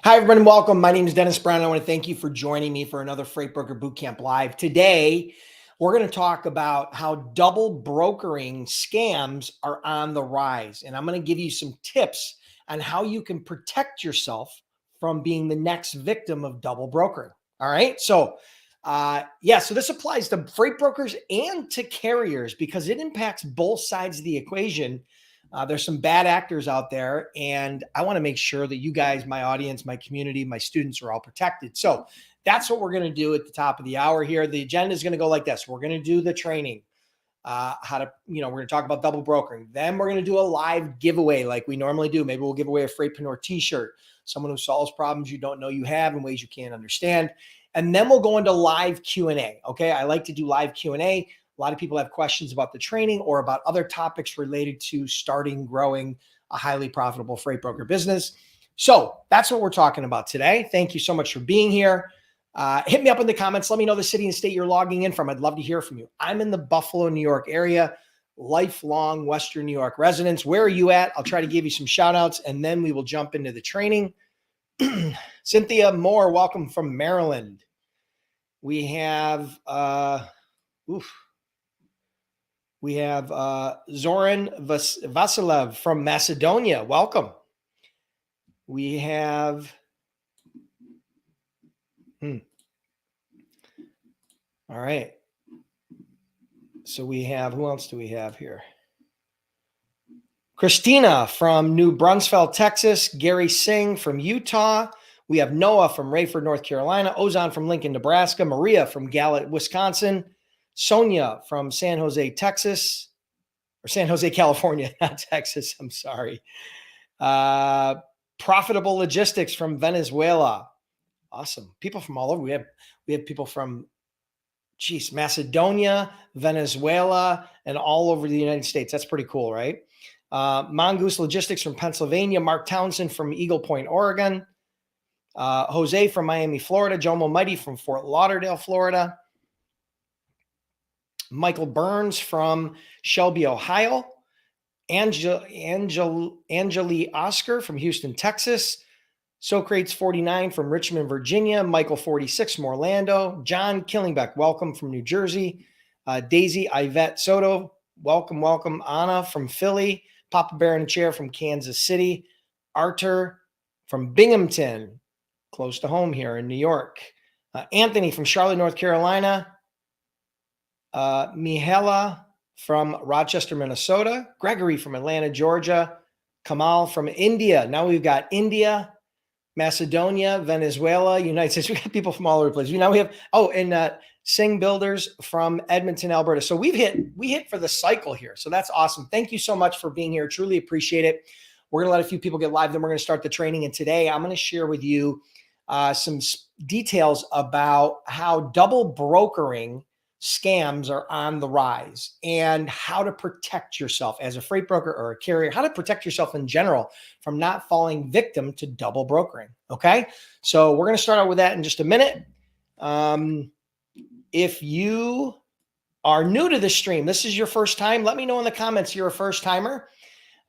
Hi, everyone. Welcome. My name is Dennis Brown. I want to thank you for joining me for another Freight Broker Bootcamp Live. Today, we're going to talk about how double brokering scams are on the rise. And I'm going to give you some tips on how you can protect yourself from being the next victim of double brokering. All right. So this applies to freight brokers and to carriers because it impacts both sides of the equation. There's some bad actors out there, and I want to make sure that you guys, my audience, my community, my students are all protected. So that's what we're going to do at the top of the hour here. The agenda is going to go like this. We're going to do the training, we're going to talk about double brokering. Then we're going to do a live giveaway like we normally do. Maybe we'll give away a Freightpreneur t-shirt, someone who solves problems you don't know you have in ways you can't understand. And then we'll go into live Q&A. Okay. I like to do live Q&A. A lot of people have questions about the training or about other topics related to starting, growing a highly profitable freight broker business. So that's what we're talking about today. Thank you so much for being here. Hit me up in the comments. Let me know the city and state you're logging in from. I'd love to hear from you. I'm in the Buffalo, New York area, lifelong Western New York residents. Where are you at? I'll try to give you some shout outs and then we will jump into the training. Cynthia Moore, welcome from Maryland. We have, Zoran Vasilev from Macedonia. Welcome. We have, all right. So we have, who else do we have here? Christina from New Brunswick, Texas. Gary Singh from Utah. We have Noah from Rayford, North Carolina. Ozan from Lincoln, Nebraska. Maria from Gallup, Wisconsin. Sonia from San Jose, Texas, or San Jose, California, not Texas. I'm sorry. Profitable Logistics from Venezuela. Awesome. People from all over. We have people from, Macedonia, Venezuela, and all over the United States. That's pretty cool, right? Mongoose Logistics from Pennsylvania. Mark Townsend from Eagle Point, Oregon. Jose from Miami, Florida. Jomo Mighty from Fort Lauderdale, Florida. Michael Burns from Shelby, Ohio. Angeli Oscar from Houston, Texas. Socrates 49 from Richmond, Virginia. Michael 46 from Orlando. John Killingbeck, welcome from New Jersey. Daisy Yvette Soto, welcome. Anna from Philly. Papa Bear in a Chair from Kansas City. Arthur from Binghamton, close to home here in New York. Anthony from Charlotte, North Carolina. Mihaela from Rochester, Minnesota. Gregory from Atlanta, Georgia. Kamal from India. Now we've got India, Macedonia, Venezuela, United States. We got people from all over the place. Now we have, Singh Builders from Edmonton, Alberta. So we hit for the cycle here. So that's awesome. Thank you so much for being here. Truly appreciate it. We're going to let a few people get live. Then we're going to start the training. And today I'm going to share with you some details about how double brokering scams are on the rise and how to protect yourself as a freight broker or a carrier, how to protect yourself in general from not falling victim to double brokering. Okay. So we're going to start out with that in just a minute. If you are new to this stream, this is your first time, let me know in the comments you're a first timer.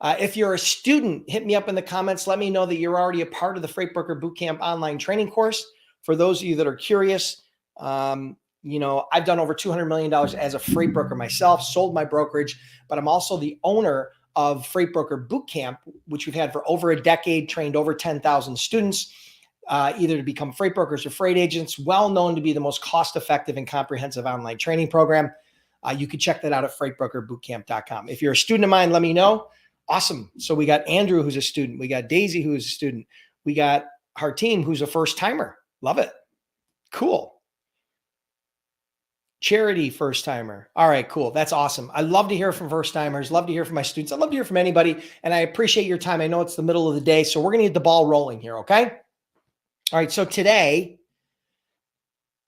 If you're a student, hit me up in the comments. Let me know that you're already a part of the Freight Broker Bootcamp online training course. For those of you that are curious, I've done over $200 million as a freight broker myself, sold my brokerage, but I'm also the owner of Freight Broker Bootcamp, which we've had for over a decade, trained over 10,000 students, either to become freight brokers or freight agents, well known to be the most cost-effective and comprehensive online training program. You can check that out at freightbrokerbootcamp.com. If you're a student of mine, let me know. Awesome. So we got Andrew, who's a student. We got Daisy, who's a student. We got Harteem, who's a first timer. Love it. Cool. Charity, first timer. All right, cool. That's awesome. I love to hear from first timers. Love to hear from my students. I love to hear from anybody. And I appreciate your time. I know it's the middle of the day, so we're going to get the ball rolling here. Okay. All right. So today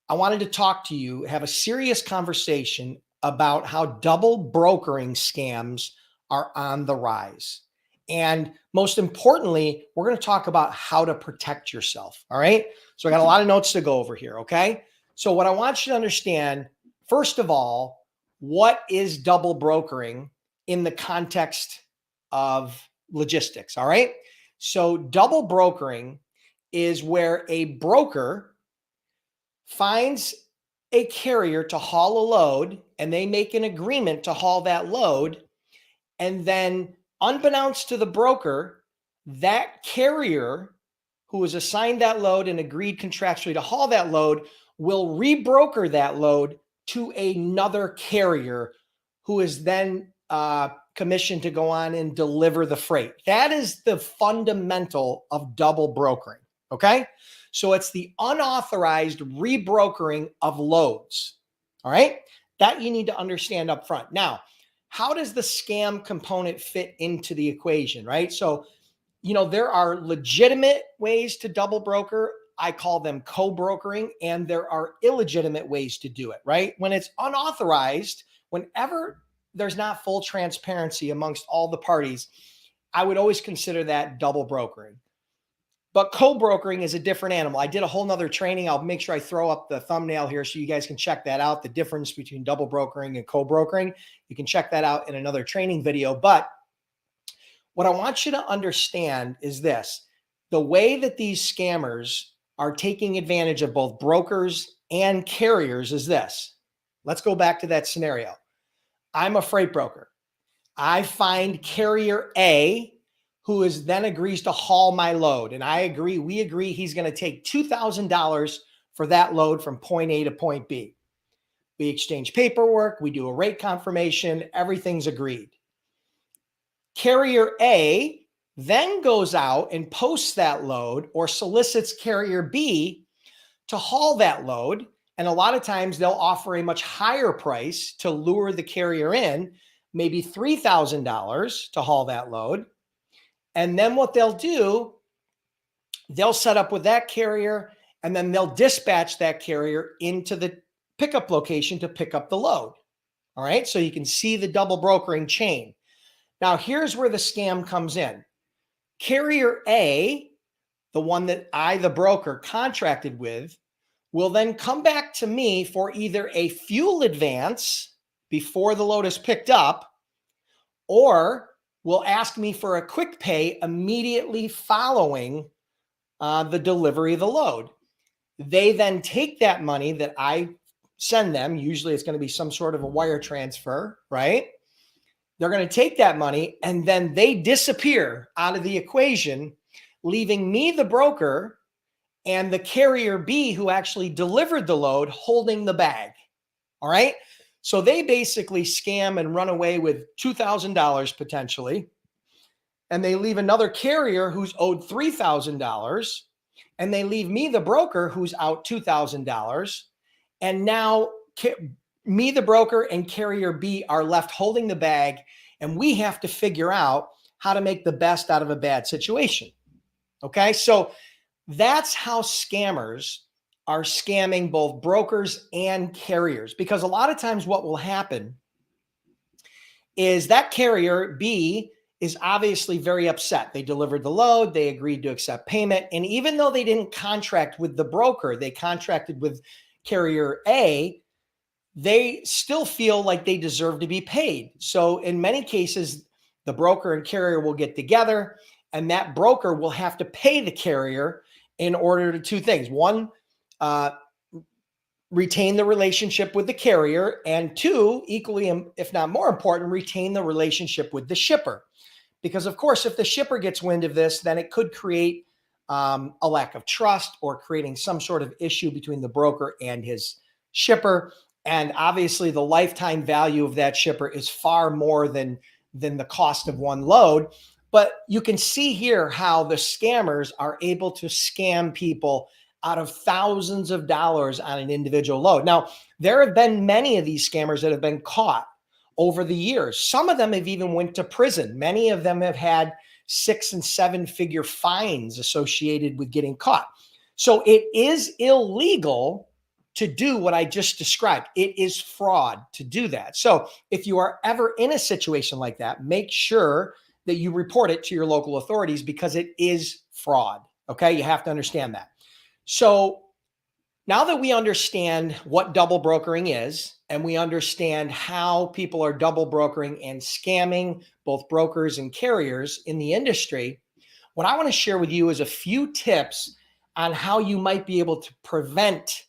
I wanted to talk to you, have a serious conversation about how double brokering scams are on the rise. And most importantly, we're going to talk about how to protect yourself. All right. So I got a lot of notes to go over here. Okay. So what I want you to understand, first of all, what is double brokering in the context of logistics? All right. So double brokering is where a broker finds a carrier to haul a load, and they make an agreement to haul that load. And then, unbeknownst to the broker, that carrier who was assigned that load and agreed contractually to haul that load will rebroker that load to another carrier who is then commissioned to go on and deliver the freight. That is the fundamental of double brokering. Okay. So it's the unauthorized rebrokering of loads. All right. That you need to understand up front. Now, how does the scam component fit into the equation, right? So, there are legitimate ways to double broker. I call them co-brokering, and there are illegitimate ways to do it, right? When it's unauthorized, whenever there's not full transparency amongst all the parties, I would always consider that double brokering. But co-brokering is a different animal. I did a whole nother training. I'll make sure I throw up the thumbnail here so you guys can check that out, the difference between double brokering and co-brokering. You can check that out in another training video. But what I want you to understand is this: the way that these scammers are taking advantage of both brokers and carriers is this. Let's go back to that scenario. I'm a freight broker. I find carrier A, who is then agrees to haul my load. And we agree he's going to take $2,000 for that load from point A to point B. We exchange paperwork, we do a rate confirmation, everything's agreed. Carrier A then goes out and posts that load or solicits carrier B to haul that load. And a lot of times they'll offer a much higher price to lure the carrier in, maybe $3,000 to haul that load. And then what they'll do, they'll set up with that carrier, and then they'll dispatch that carrier into the pickup location to pick up the load. All right. So you can see the double brokering chain. Now, here's where the scam comes in. Carrier A, the one that I, the broker, contracted with, will then come back to me for either a fuel advance before the load is picked up, or will ask me for a quick pay immediately following the delivery of the load. They then take that money that I send them. Usually it's going to be some sort of a wire transfer, right? They're going to take that money and then they disappear out of the equation, leaving me, the broker, and the carrier B, who actually delivered the load, holding the bag. All right. So they basically scam and run away with $2,000 potentially. And they leave another carrier who's owed $3,000. And they leave me, the broker, who's out $2,000. And now me, the broker, and carrier B are left holding the bag. And we have to figure out how to make the best out of a bad situation. Okay. So that's how scammers are scamming both brokers and carriers, because a lot of times what will happen is that carrier B is obviously very upset. They delivered the load, they agreed to accept payment. And even though they didn't contract with the broker, they contracted with carrier A, they still feel like they deserve to be paid. So in many cases, the broker and carrier will get together, and that broker will have to pay the carrier in order to two things. One, retain the relationship with the carrier, and two, equally, if not more important, retain the relationship with the shipper. Because of course, if the shipper gets wind of this, then it could create a lack of trust or creating some sort of issue between the broker and his shipper. And obviously the lifetime value of that shipper is far more than the cost of one load. But you can see here how the scammers are able to scam people out of thousands of dollars on an individual load. Now, there have been many of these scammers that have been caught over the years. Some of them have even went to prison. Many of them have had 6- and 7-figure fines associated with getting caught. So it is illegal to do what I just described. It is fraud to do that. So if you are ever in a situation like that, make sure that you report it to your local authorities, because it is fraud. Okay, you have to understand that. So now that we understand what double brokering is, and we understand how people are double brokering and scamming both brokers and carriers in the industry, what I want to share with you is a few tips on how you might be able to prevent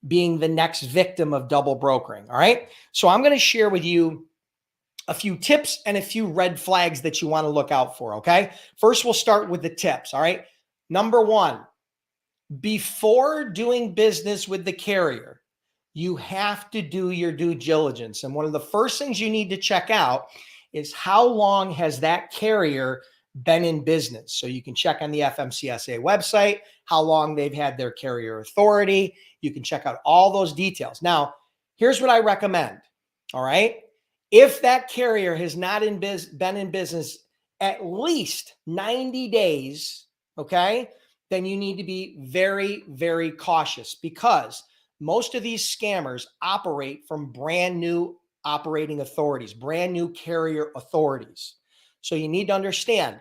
being the next victim of double brokering. All right. So I'm going to share with you a few tips and a few red flags that you want to look out for. Okay. First, we'll start with the tips. All right. Number one, before doing business with the carrier, you have to do your due diligence. And one of the first things you need to check out is how long has that carrier been in business. So you can check on the FMCSA website, how long they've had their carrier authority. You can check out all those details. Now, here's what I recommend. All right. If that carrier has not been in business at least 90 days, okay, then you need to be very, very cautious, because most of these scammers operate from brand new operating authorities, brand new carrier authorities. So you need to understand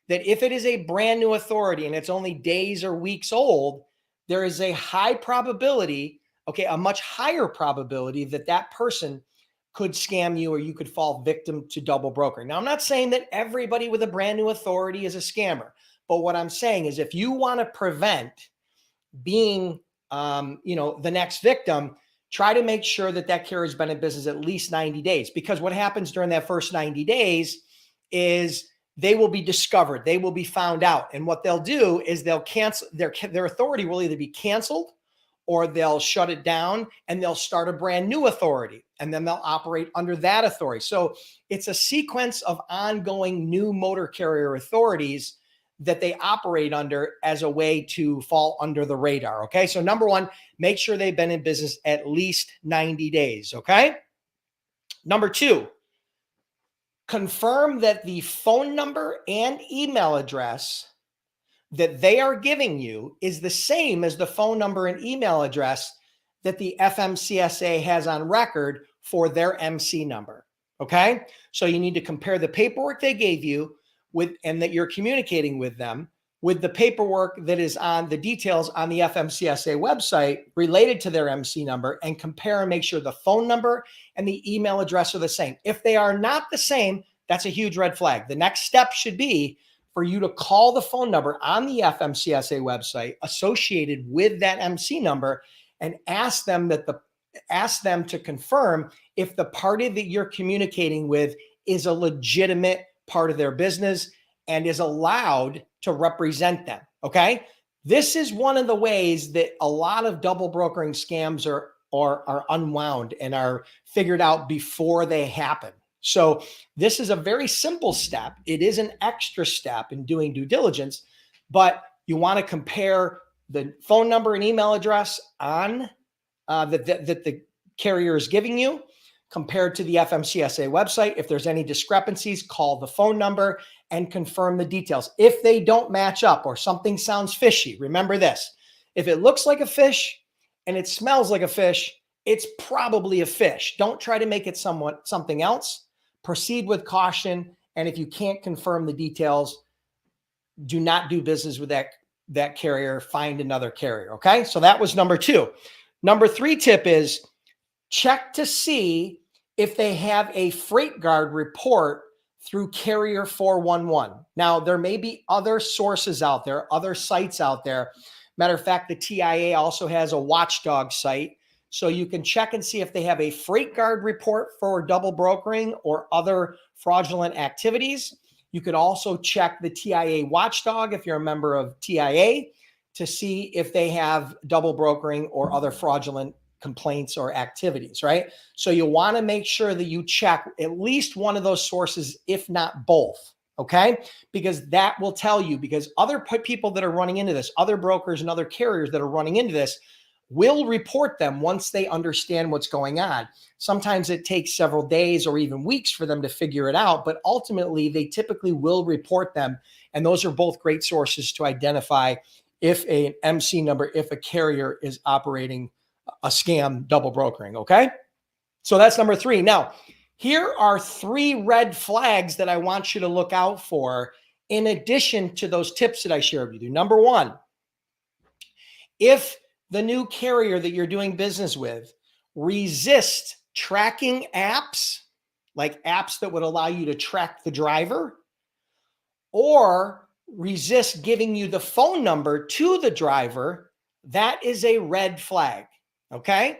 that if it is a brand new authority and it's only days or weeks old, there is a high probability, okay, a much higher probability that that person could scam you or you could fall victim to double brokering. Now, I'm not saying that everybody with a brand new authority is a scammer, but what I'm saying is if you want to prevent being, the next victim, try to make sure that that carrier has been in business at least 90 days. Because what happens during that first 90 days is they will be discovered, they will be found out. And what they'll do is they'll cancel their authority will either be canceled or they'll shut it down and they'll start a brand new authority and then they'll operate under that authority. So it's a sequence of ongoing new motor carrier authorities that they operate under as a way to fall under the radar. Okay. So number one, make sure they've been in business at least 90 days. Okay. Number two, confirm that the phone number and email address that they are giving you is the same as the phone number and email address that the FMCSA has on record for their MC number. Okay. So you need to compare the paperwork they gave you with, and that you're communicating with them, with the paperwork that is on the details on the FMCSA website related to their MC number, and compare and make sure the phone number and the email address are the same. If they are not the same, that's a huge red flag. The next step should be for you to call the phone number on the FMCSA website associated with that MC number and ask them to confirm if the party that you're communicating with is a legitimate part of their business and is allowed to represent them. Okay. This is one of the ways that a lot of double brokering scams are unwound and are figured out before they happen. So this is a very simple step. It is an extra step in doing due diligence, but you want to compare the phone number and email address on that the carrier is giving you compared to the FMCSA website. If there's any discrepancies, call the phone number and confirm the details. If they don't match up or something sounds fishy, remember this: if it looks like a fish and it smells like a fish, it's probably a fish. Don't try to make it something else. Proceed with caution. And if you can't confirm the details, do not do business with that carrier. Find another carrier. Okay. So that was number two. Number three tip is check to see if they have a freight guard report through Carrier 411. Now, there may be other sources out there, other sites out there. Matter of fact, the TIA also has a watchdog site. So you can check and see if they have a freight guard report for double brokering or other fraudulent activities. You could also check the TIA watchdog if you're a member of TIA to see if they have double brokering or other fraudulent complaints or activities, right? So you want to make sure that you check at least one of those sources, if not both, okay? Because that will tell you, because other people that are running into this, other brokers and other carriers that are running into this, will report them once they understand what's going on. Sometimes it takes several days or even weeks for them to figure it out, but ultimately they typically will report them. And those are both great sources to identify if an MC number, if a carrier is operating a scam double brokering. Okay. So that's number three. Now, here are three red flags that I want you to look out for in addition to those tips that I shared with you. Number one, if the new carrier that you're doing business with resist tracking apps, like apps that would allow you to track the driver, or resist giving you the phone number to the driver, that is a red flag. Okay.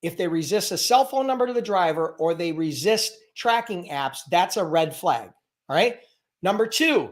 If they resist a cell phone number to the driver or they resist tracking apps, that's a red flag. All right. Number two,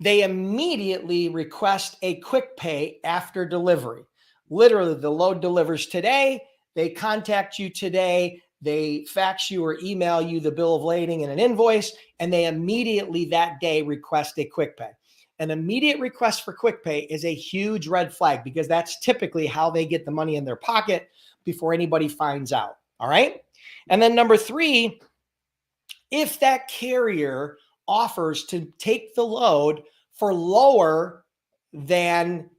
they immediately request a quick pay after delivery. Literally, the load delivers today. They contact you today. They fax you or email you the bill of lading and an invoice, and they immediately that day request a quick pay. An immediate request for quick pay is a huge red flag because that's typically how they get the money in their pocket before anybody finds out. All right. And then number three, if that carrier offers to take the load for lower than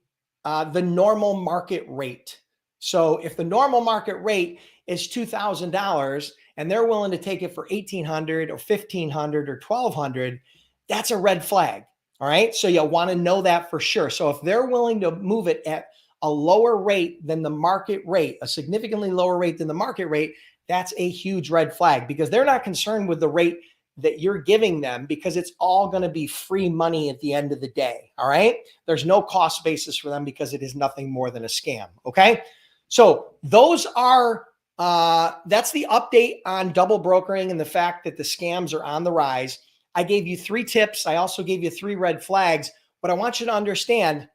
the normal market rate. So if the normal market rate is $2,000 and they're willing to take it for $1,800 or $1,500 or $1,200, that's a red flag. All right. So you'll want to know that for sure. So if they're willing to move it at a lower rate than the market rate, a significantly lower rate than the market rate, that's a huge red flag because they're not concerned with the rate that you're giving them because it's all going to be free money at the end of the day. All right. There's no cost basis for them because it is nothing more than a scam. Okay. So those are, that's the update on double brokering and the fact that the scams are on the rise. I gave you 3 tips. I also gave you 3 red flags. What I want you to understand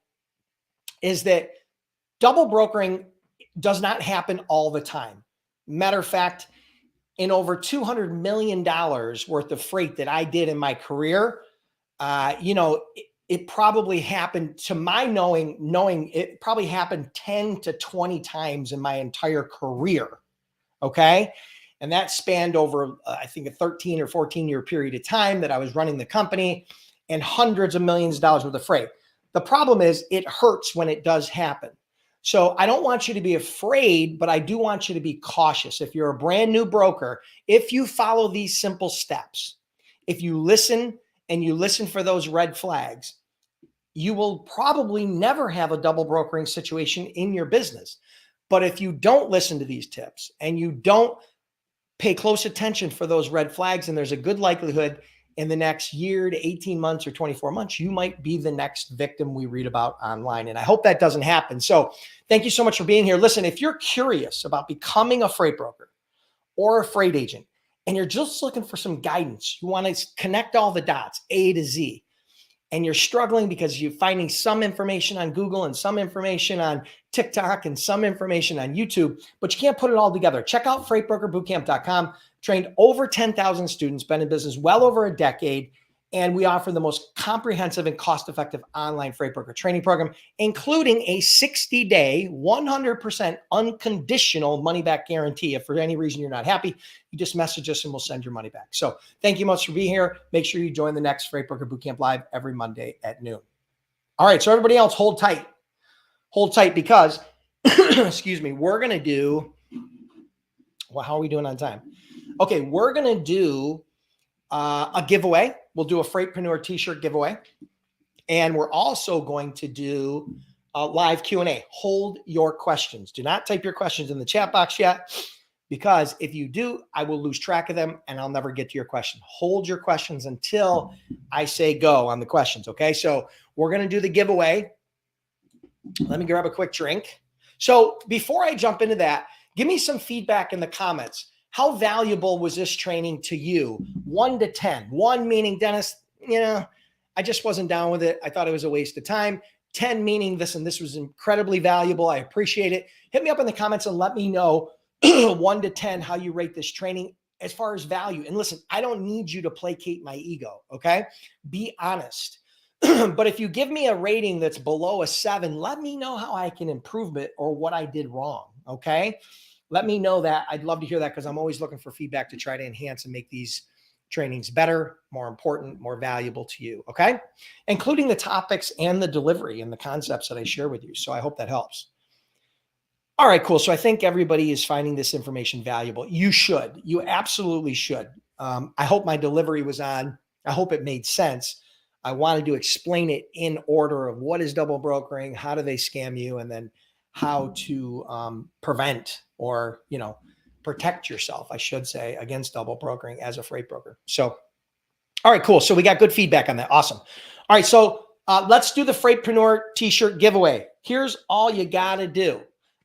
is that double brokering does not happen all the time. Matter of fact, in over $200 million worth of freight that I did in my career, it probably happened, to my knowing it probably happened 10 to 20 times in my entire career. Okay. And that spanned over, I think, a 13 or 14 year period of time that I was running the company and hundreds of millions of dollars worth of freight. The problem is it hurts when it does happen. So I don't want you to be afraid, but I do want you to be cautious. If you're a brand new broker, if you follow these simple steps, if you listen and you listen for those red flags, you will probably never have a double brokering situation in your business. But if you don't listen to these tips and you don't pay close attention for those red flags, and there's a good likelihood in the next year to 18 months or 24 months, you might be the next victim we read about online. And I hope that doesn't happen. So thank you so much for being here. Listen, if you're curious about becoming a freight broker or a freight agent, and you're just looking for some guidance, you want to connect all the dots, A to Z, and you're struggling because you're finding some information on Google and some information on TikTok and some information on YouTube, but you can't put it all together. Check out freightbrokerbootcamp.com. Trained over 10,000 students, been in business well over a decade, and we offer the most comprehensive and cost-effective online freight broker training program, including a 60-day, 100% unconditional money-back guarantee. If for any reason you're not happy, you just message us and we'll send your money back. So thank you much for being here. Make sure you join the next Freight Broker Bootcamp Live every Monday at noon. All right, so everybody else, hold tight. Hold tight because, excuse me, we're going to do, well, how are we doing on time? Okay, we're going to do a giveaway. We'll do a Freightpreneur t-shirt giveaway. And we're also going to do a live Q&A. Hold your questions. Do not type your questions in the chat box yet, because if you do, I will lose track of them and I'll never get to your question. Hold your questions until I say go on the questions, okay? So we're going to do the giveaway. Let me grab a quick drink. So before I jump into that, give me some feedback in the comments. How valuable was this training to you? 1 to 10. 1 meaning, Dennis, I just wasn't down with it. I thought it was a waste of time. 10 meaning, listen, this was incredibly valuable. I appreciate it. Hit me up in the comments and let me know 1 to 10 how you rate this training as far as value. And listen, I don't need you to placate my ego, okay? Be honest. But if you give me a rating that's below a 7, let me know how I can improve it or what I did wrong, okay? Let me know that. I'd love to hear that because I'm always looking for feedback to try to enhance and make these trainings better, more important, more valuable to you, okay? Including the topics and the delivery and the concepts that I share with you. So I hope that helps. All right, cool. So I think everybody is finding this information valuable. You should. You absolutely should. I hope my delivery was on. I hope it made sense. I wanted to explain it in order of what is double brokering, how do they scam you, and then how to prevent or, protect yourself, I should say, against double brokering as a freight broker. So All right, cool. So we got good feedback on that. Awesome. All right, so let's do the Freightpreneur t-shirt giveaway. Here's all you got to do.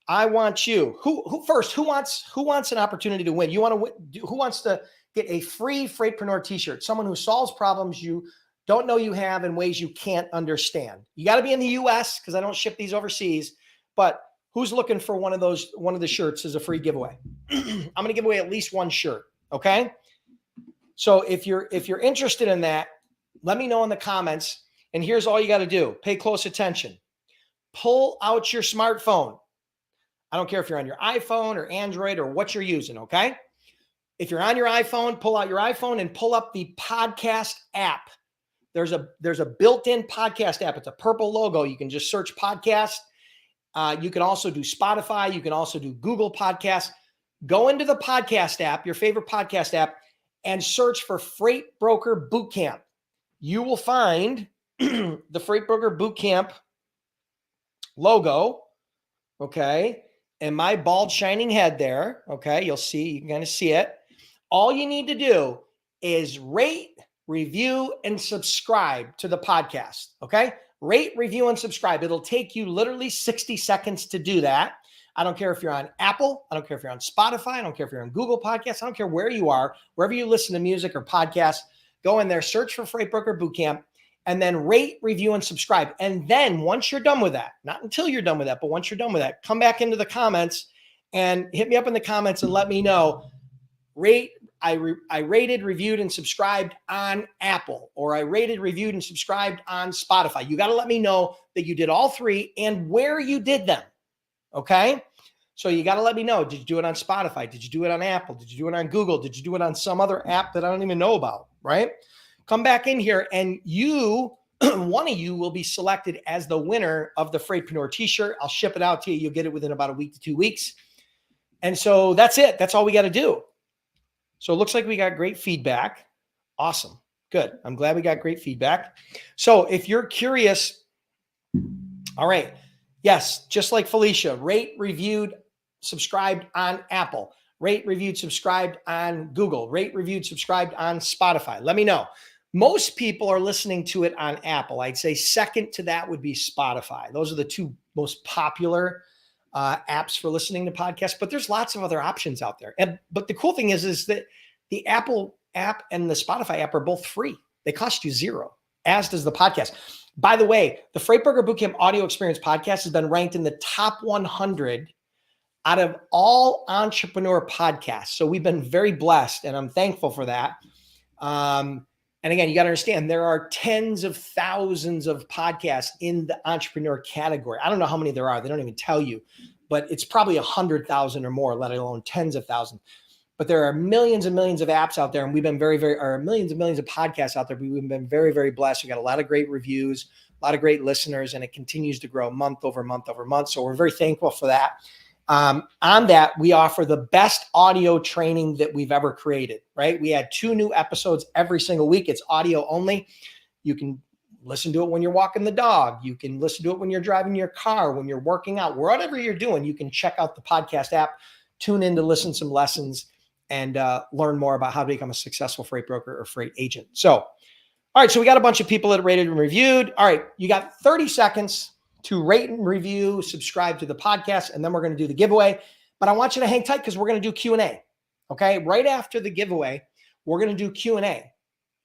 I want you. Who first? Who wants an opportunity to win? You want to who wants to get a free Freightpreneur t-shirt? Someone who solves problems you don't know you have in ways you can't understand. You got to be in the US because I don't ship these overseas. But who's looking for one of the shirts as a free giveaway? I'm going to give away at least one shirt. Okay. So if you're interested in that, let me know in the comments. And here's all you got to do. Pay close attention. Pull out your smartphone. I don't care if you're on your iPhone or Android or what you're using, okay? If you're on your iPhone, pull out your iPhone and pull up the podcast app. There's a built-in podcast app. It's a purple logo. You can just search podcast. You can also do Spotify. You can also do Google Podcasts. Go into the podcast app, your favorite podcast app, and search for Freight Broker Bootcamp. You will find the Freight Broker Bootcamp logo, okay, and my bald shining head there, okay, you can kind of see it. All you need to do is rate, review, and subscribe to the podcast, okay? Rate, review, and subscribe. It'll take you literally 60 seconds to do that. I don't care if you're on Apple. I don't care if you're on Spotify. I don't care if you're on Google Podcasts. I don't care where you are, wherever you listen to music or podcasts, go in there, search for Freight Broker Bootcamp, and then rate, review, and subscribe. And then once you're done with that, not until you're done with that, but once you're done with that, come back into the comments and hit me up in the comments and let me know, I rated, reviewed, and subscribed on Apple, or I rated, reviewed, and subscribed on Spotify. You got to let me know that you did all three and where you did them. Okay. So you got to let me know. Did you do it on Spotify? Did you do it on Apple? Did you do it on Google? Did you do it on some other app that I don't even know about? Right. Come back in here and one of you will be selected as the winner of the Freightpreneur t-shirt. I'll ship it out to you. You'll get it within about a week to 2 weeks. And so that's it. That's all we got to do. So it looks like we got great feedback. Awesome. Good. I'm glad we got great feedback. So if you're curious, all right. Yes, just like Felicia, rate, reviewed, subscribed on Apple, rate, reviewed, subscribed on Google, rate, reviewed, subscribed on Spotify. Let me know. Most people are listening to it on Apple. I'd say second to that would be Spotify. Those are the two most popular apps for listening to podcasts, but there's lots of other options out there. But the cool thing is that the Apple app and the Spotify app are both free. They cost you $0, as does the podcast. By the way, the Freight Broker Bootcamp Audio Experience podcast has been ranked in the top 100 out of all entrepreneur podcasts. So we've been very blessed, and I'm thankful for that. And again, you got to understand, there are tens of thousands of podcasts in the entrepreneur category. I don't know how many there are. They don't even tell you, but it's probably 100,000 or more, let alone tens of thousands. But there are millions and millions of apps out there, and we've been millions and millions of podcasts out there. We've been very, very blessed. We got a lot of great reviews, a lot of great listeners, and it continues to grow month over month over month. So we're very thankful for that. On that, we offer the best audio training that we've ever created, right? We add 2 new episodes every single week. It's audio only. You can listen to it when you're walking the dog. You can listen to it when you're driving your car, when you're working out, whatever you're doing. You can check out the podcast app, tune in to listen to some lessons, and learn more about how to become a successful freight broker or freight agent. So, all right, so we got a bunch of people that rated and reviewed. All right, you got 30 seconds to rate and review, subscribe to the podcast, and then we're going to do the giveaway. But I want you to hang tight because we're going to do Q&A, okay? Right after the giveaway, we're going to do Q&A,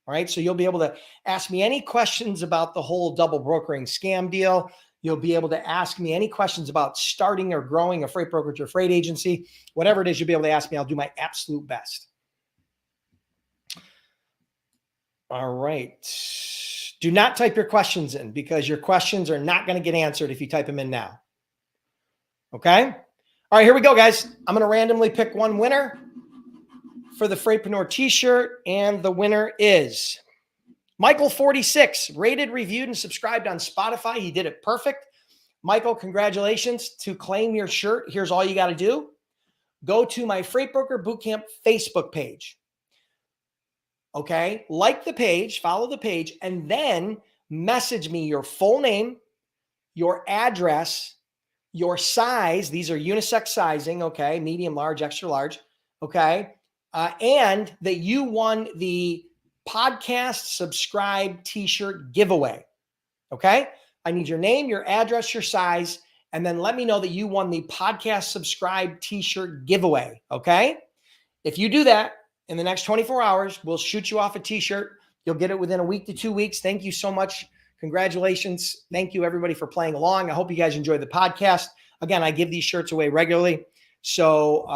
all right? So you'll be able to ask me any questions about the whole double brokering scam deal. You'll be able to ask me any questions about starting or growing a freight brokerage or freight agency. Whatever it is, you'll be able to ask me. I'll do my absolute best. All right. Do not type your questions in because your questions are not going to get answered if you type them in now. Okay? All right, here we go, guys. I'm going to randomly pick one winner for the Freightpreneur t-shirt, and the winner is Michael 46, rated, reviewed, and subscribed on Spotify. He did it perfect. Michael, congratulations. To claim your shirt, here's all you got to do. Go to my Freight Broker Bootcamp Facebook page. Okay, like the page, follow the page, and then message me your full name, your address, your size. These are unisex sizing, okay, medium, large, extra large, okay, and that you won the podcast subscribe t-shirt giveaway. Okay. I need your name, your address, your size, and then let me know that you won the podcast subscribe t-shirt giveaway. Okay. If you do that in the next 24 hours, we'll shoot you off a t-shirt. You'll get it within a week to 2 weeks. Thank you so much. Congratulations. Thank you, everybody, for playing along. I hope you guys enjoyed the podcast. Again, I give these shirts away regularly. So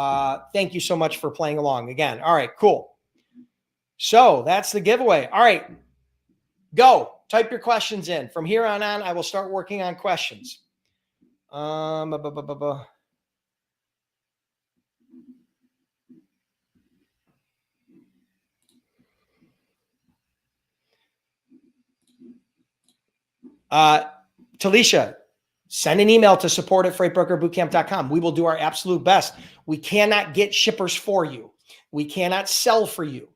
thank you so much for playing along again. All right, cool. So that's the giveaway. All right, go. Type your questions in. From here on, I will start working on questions. Talisha, send an email to support@freightbrokerbootcamp.com. We will do our absolute best. We cannot get shippers for you. We cannot sell for you.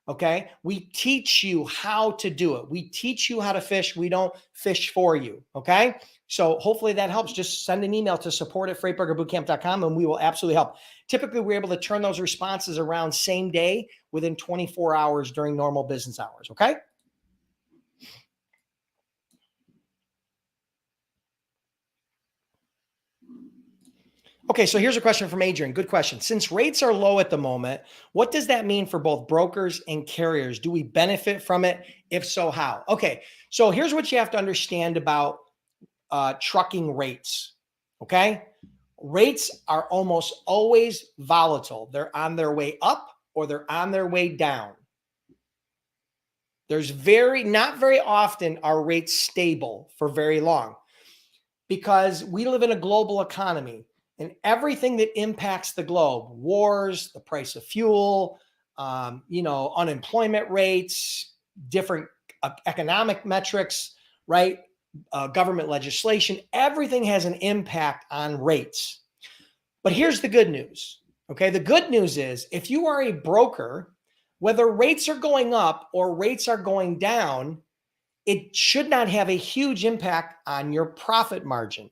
Okay. We teach you how to do it. We teach you how to fish. We don't fish for you. Okay. So hopefully that helps. Just send an email to support@freightbrokerbootcamp.com and we will absolutely help. Typically, we're able to turn those responses around same day within 24 hours during normal business hours. Okay. Okay, so here's a question from Adrian. Good question. Since rates are low at the moment, what does that mean for both brokers and carriers? Do we benefit from it? If so, how? Okay, so here's what you have to understand about trucking rates. Okay, rates are almost always volatile. They're on their way up or they're on their way down. There's not very often are rates stable for very long because we live in a global economy. And everything that impacts the globe, wars, the price of fuel, unemployment rates, different economic metrics, right? Government legislation, everything has an impact on rates. But here's the good news. Okay. The good news is if you are a broker, whether rates are going up or rates are going down, it should not have a huge impact on your profit margin.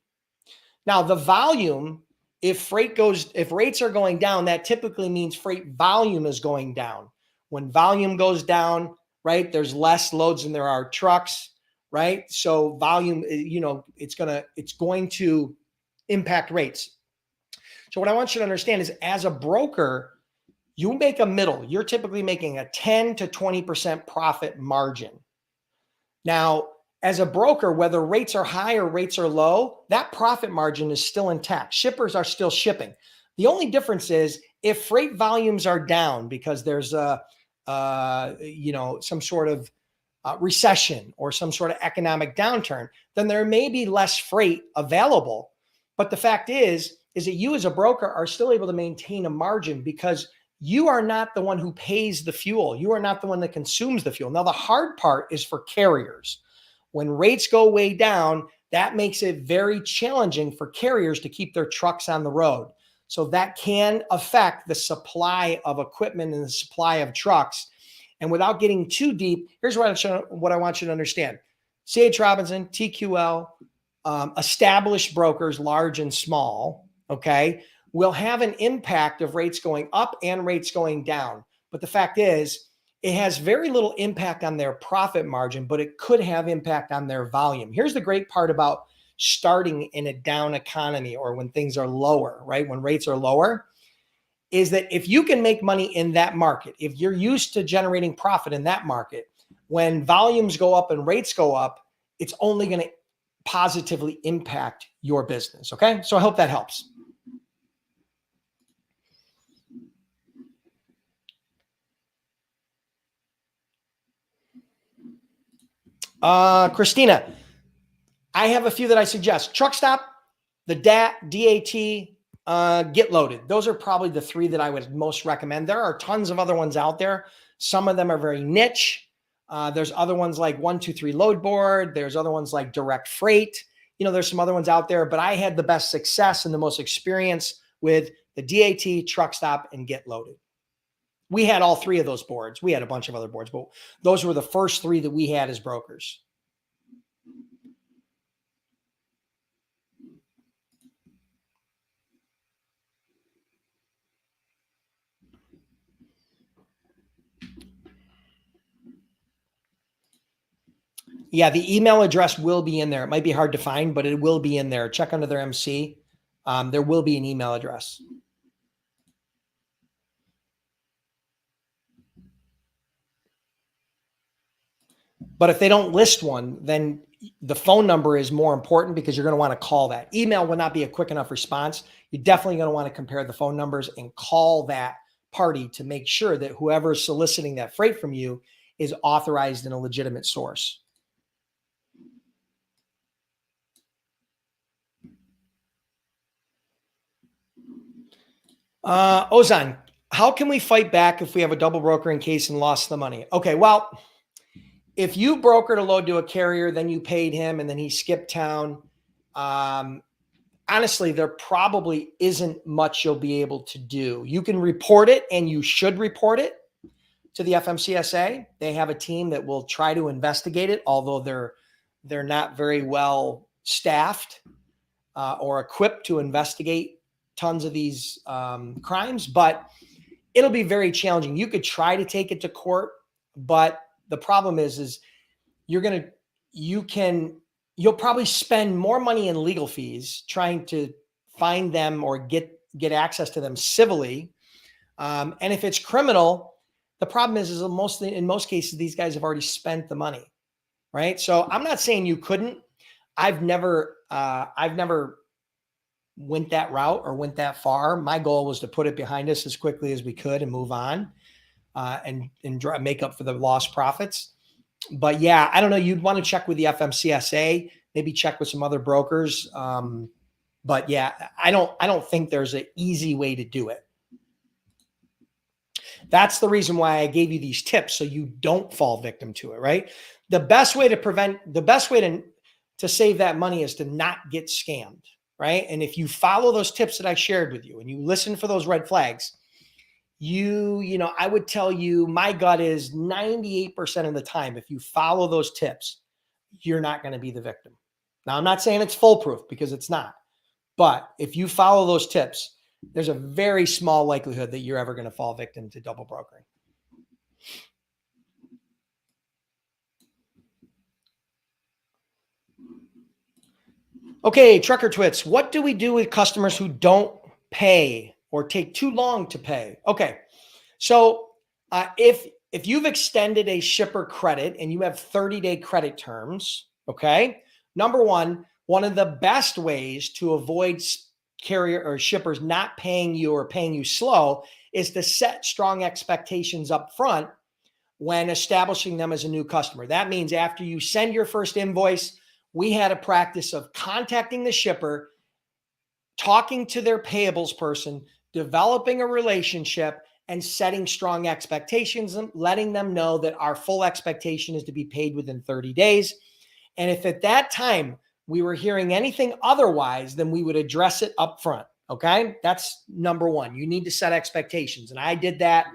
Now, the volume, if rates are going down, that typically means freight volume is going down. When volume goes down, right, there's less loads than there are trucks, right? So volume, it's going to impact rates. So what I want you to understand is as a broker, you make a middle. You're typically making a 10 to 20% profit margin. Now, as a broker, whether rates are high or rates are low, that profit margin is still intact. Shippers are still shipping. The only difference is if freight volumes are down because there's some sort of recession or some sort of economic downturn, then there may be less freight available. But the fact is that you as a broker are still able to maintain a margin because you are not the one who pays the fuel. You are not the one that consumes the fuel. Now, the hard part is for carriers. When rates go way down, that makes it very challenging for carriers to keep their trucks on the road. So that can affect the supply of equipment and the supply of trucks. And without getting too deep, here's what I want you to understand. C.H. Robinson, TQL, established brokers, large and small, okay, will have an impact of rates going up and rates going down. But the fact is, it has very little impact on their profit margin, but it could have impact on their volume. Here's the great part about starting in a down economy or when things are lower, right? When rates are lower, is that if you can make money in that market, if you're used to generating profit in that market, when volumes go up and rates go up, it's only going to positively impact your business. Okay. So I hope that helps. Christina, I have a few that I suggest. Truck Stop, the DAT, Get Loaded. Those are probably the three that I would most recommend. There are tons of other ones out there. Some of them are very niche. There's other ones like 123 Load Board. There's other ones like Direct Freight. There's some other ones out there, but I had the best success and the most experience with the DAT, Truck Stop, and Get Loaded. We had all three of those boards. We had a bunch of other boards, but those were the first three that we had as brokers. Yeah, the email address will be in there. It might be hard to find, but it will be in there. Check under their MC. There will be an email address. But if they don't list one, then the phone number is more important because you're going to want to call that. Email will not be a quick enough response. You're definitely going to want to compare the phone numbers and call that party to make sure that whoever is soliciting that freight from you is authorized and a legitimate source. Ozan, how can we fight back if we have a double brokering case and lost the money? Okay, well, if you brokered a load to a carrier, then you paid him and then he skipped town, honestly, there probably isn't much you'll be able to do. You can report it, and you should report it to the FMCSA. They have a team that will try to investigate it, although they're not very well staffed or equipped to investigate tons of these crimes, but it'll be very challenging. You could try to take it to court, but the problem is you'll probably spend more money in legal fees trying to find them or get access to them civilly. And if it's criminal, the problem is in most cases, these guys have already spent the money, right? So I'm not saying you couldn't. I've never went that route or went that far. My goal was to put it behind us as quickly as we could and move on and make up for the lost profits. But yeah, I don't know. You'd want to check with the FMCSA, maybe check with some other brokers. But yeah, I don't think there's an easy way to do it. That's the reason why I gave you these tips so you don't fall victim to it, right? The best way to save that money is to not get scammed, right? And if you follow those tips that I shared with you and you listen for those red flags, I would tell you, my gut is 98% of the time, if you follow those tips, you're not going to be the victim. Now, I'm not saying it's foolproof because it's not, but if you follow those tips, there's a very small likelihood that you're ever going to fall victim to double brokering. Okay, Trucker Twits, what do we do with customers who don't pay or take too long to pay? Okay, so if you've extended a shipper credit and you have 30-day credit terms, okay, number one of the best ways to avoid carrier or shippers not paying you or paying you slow is to set strong expectations up front when establishing them as a new customer. That means after you send your first invoice, we had a practice of contacting the shipper, talking to their payables person, developing a relationship, and setting strong expectations and letting them know that our full expectation is to be paid within 30 days. And if at that time we were hearing anything otherwise, then we would address it up front. Okay. That's number one. You need to set expectations. And I did that.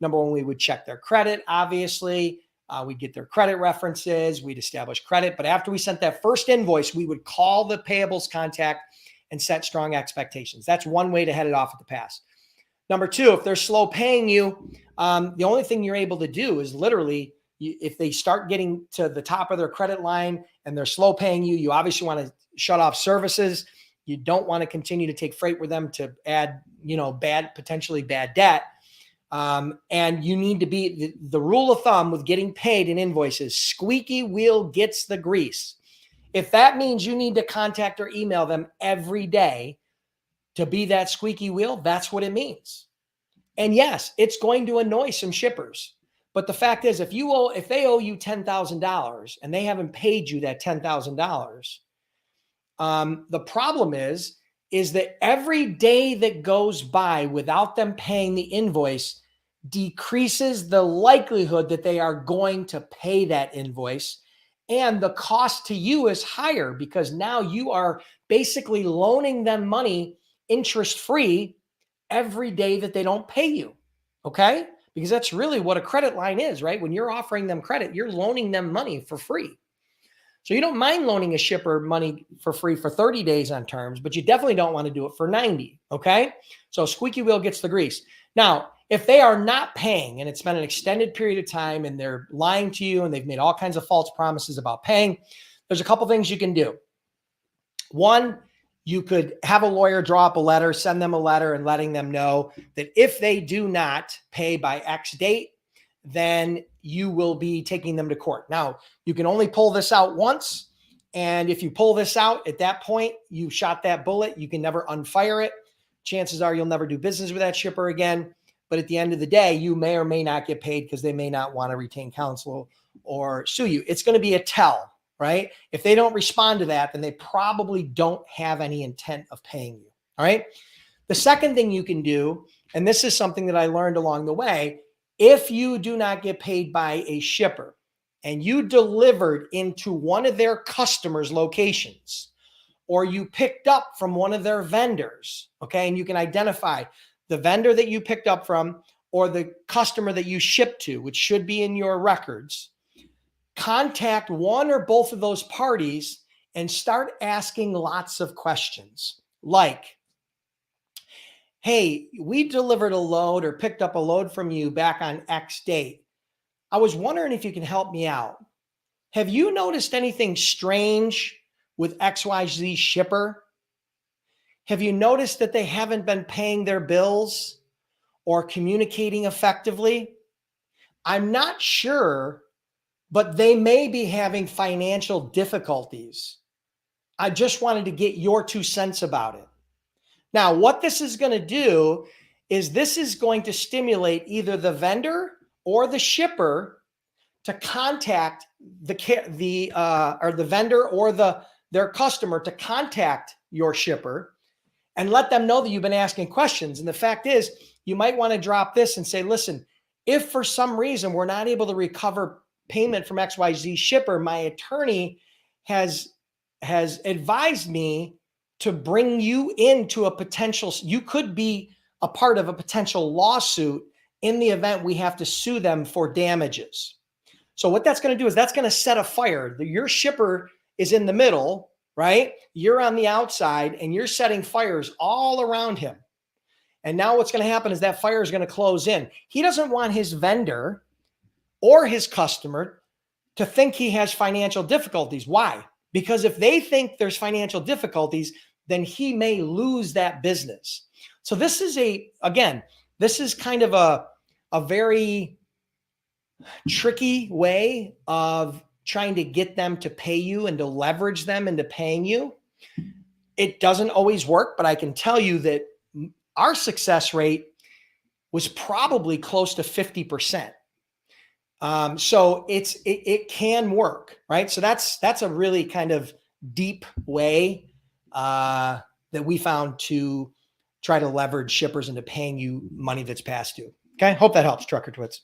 Number one, we would check their credit, obviously. We'd get their credit references. We'd establish credit. But after we sent that first invoice, we would call the payables contact and set strong expectations. That's one way to head it off at the pass. Number two, if they're slow paying you, the only thing you're able to do is literally, if they start getting to the top of their credit line and they're slow paying you, you obviously want to shut off services. You don't want to continue to take freight with them to add, potentially bad debt. And you need to be the rule of thumb with getting paid in invoices, squeaky wheel gets the grease. If that means you need to contact or email them every day to be that squeaky wheel, that's what it means. And yes, it's going to annoy some shippers. But the fact is, if they owe you $10,000 and they haven't paid you that $10,000, the problem is that every day that goes by without them paying the invoice decreases the likelihood that they are going to pay that invoice. And the cost to you is higher because now you are basically loaning them money interest-free every day that they don't pay you. Okay? Because that's really what a credit line is, right? When you're offering them credit, you're loaning them money for free. So you don't mind loaning a shipper money for free for 30 days on terms, but you definitely don't want to do it for 90. Okay? So squeaky wheel gets the grease. Now, If they are not paying and it's been an extended period of time and they're lying to you and they've made all kinds of false promises about paying, there's a couple things you can do. One, you could have a lawyer draw up a letter, send them a letter and letting them know that if they do not pay by X date, then you will be taking them to court. Now, you can only pull this out once. And if you pull this out at that point, you shot that bullet. You can never unfire it. Chances are you'll never do business with that shipper again. But at the end of the day, you may or may not get paid because they may not want to retain counsel or sue you. It's going to be a tell, right? If they don't respond to that, then they probably don't have any intent of paying you. All right. The second thing you can do, and this is something that I learned along the way, if you do not get paid by a shipper and you delivered into one of their customers' locations, or you picked up from one of their vendors, okay, and you can identify the vendor that you picked up from or the customer that you shipped to, which should be in your records, contact one or both of those parties and start asking lots of questions like, hey, we delivered a load or picked up a load from you back on X date. I was wondering if you can help me out. Have you noticed anything strange with XYZ shipper? Have you noticed that they haven't been paying their bills or communicating effectively? I'm not sure, but they may be having financial difficulties. I just wanted to get your 2 cents about it. Now, what this is going to do is this is going to stimulate either the vendor or the shipper to contact the vendor or their customer to contact your shipper and let them know that you've been asking questions. And the fact is, you might want to drop this and say, listen, if for some reason we're not able to recover payment from XYZ shipper, my attorney has advised me to bring you into a potential, you could be a part of a potential lawsuit in the event we have to sue them for damages. So what that's going to do is that's going to set a fire. Your shipper is in the middle, right? You're on the outside and you're setting fires all around him. And now what's going to happen is that fire is going to close in. He doesn't want his vendor or his customer to think he has financial difficulties. Why? Because if they think there's financial difficulties, then he may lose that business. So this is this is kind of a very tricky way of trying to get them to pay you and to leverage them into paying you. It doesn't always work, but I can tell you that our success rate was probably close to 50%. So it can work, right? So that's a really kind of deep way that we found to try to leverage shippers into paying you money that's past due. Okay, hope that helps, Trucker Twits.